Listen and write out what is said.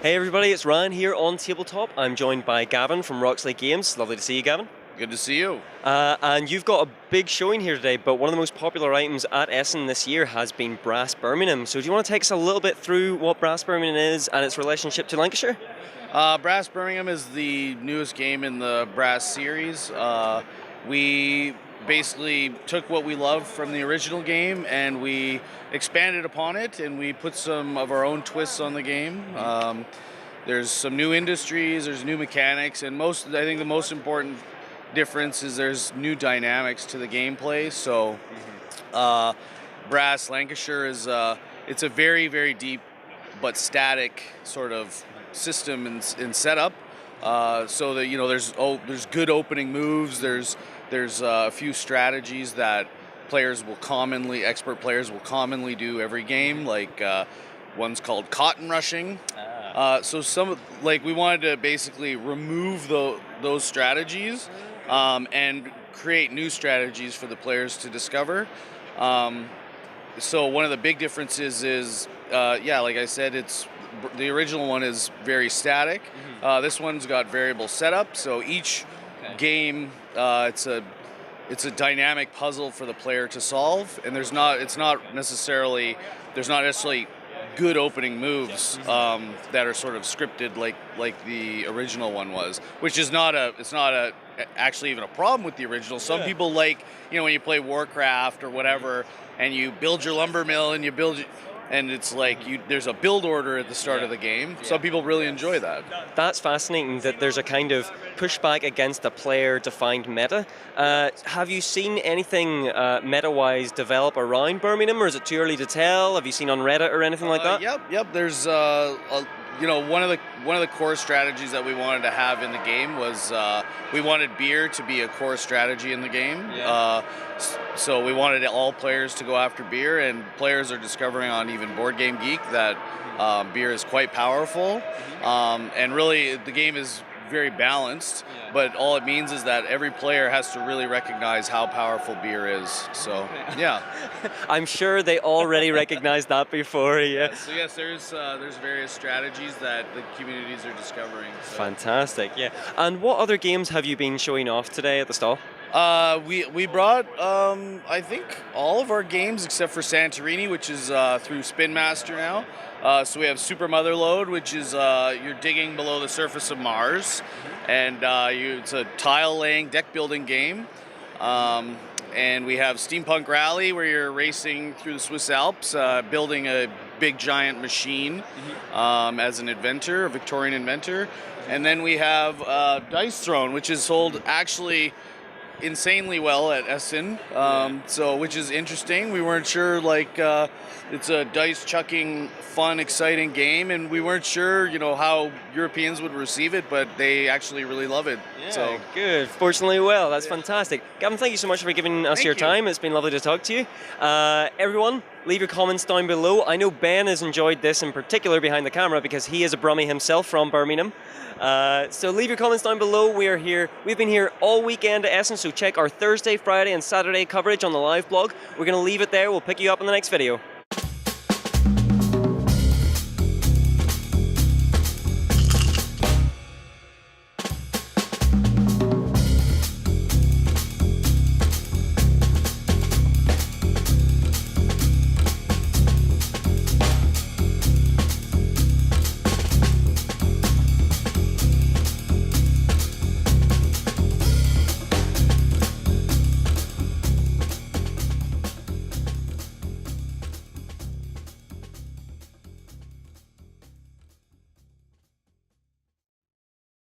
Hey everybody, it's Ryan here on Tabletop. I'm joined by Gavin from Roxley Games. Lovely to see you, Gavin. Good to see you. And you've got a big showing here today, but one of the most popular items at Essen this year has been Brass Birmingham. So do you want to take us a little bit through what Brass Birmingham is and its relationship to Lancashire? Brass Birmingham is the newest game in the Brass series. We basically took what we loved from the original game and we expanded upon it, and we put some of our own twists on the game. There's some new industries, there's new mechanics, and I think the most important difference is there's new dynamics to the gameplay. So Brass Lancashire is it's a very, very deep but static sort of system and setup. So that there's good opening moves. There's a few strategies that expert players will commonly do every game. Like one's called cotton rushing. So we wanted to basically remove those strategies and create new strategies for the players to discover. So one of the big differences is, like I said, the original one is very static. This one's got variable setup. So each game, it's a dynamic puzzle for the player to solve, and there's not necessarily good opening moves that are sort of scripted like the original one was, which is not actually even a problem with the original. Some people when you play Warcraft or whatever, and you build your lumber mill and and it's like there's a build order at the start of the game. Some people really enjoy that. That's fascinating that there's a kind of pushback against a player-defined meta. Have you seen anything meta-wise develop around Birmingham, or is it too early to tell? Have you seen on Reddit or anything like that? Yep. There's one of the core strategies that we wanted to have in the game was we wanted beer to be a core strategy in the game. So we wanted all players to go after beer, and players are discovering on even Board Game Geek that beer is quite powerful. And really, the game is very balanced, but all it means is that every player has to really recognize how powerful beer is. So, yeah. I'm sure they already recognized that before, So yes, there's various strategies that the communities are discovering. So. Fantastic, yeah. And what other games have you been showing off today at the stall? We brought I think all of our games except for Santorini, which is through Spin Master now. So we have Super Motherlode, which is you're digging below the surface of Mars, and it's a tile-laying, deck-building game. And we have Steampunk Rally, where you're racing through the Swiss Alps, building a big giant machine as an inventor, a Victorian inventor. And then we have Dice Throne, which is sold actually insanely well at Essen, which is interesting. We weren't sure, it's a dice chucking, fun, exciting game, and we weren't sure, how Europeans would receive it, but they actually really love it. So good. Fortunately, well, that's fantastic. Gavin, thank you so much for giving us your time. It's been lovely to talk to you. Everyone, leave your comments down below. I know Ben has enjoyed this in particular behind the camera because he is a Brummie himself from Birmingham. So leave your comments down below. We've been here all weekend at Essen, so check our Thursday, Friday and Saturday coverage on the live blog. We're going to leave it there. We'll pick you up in the next video.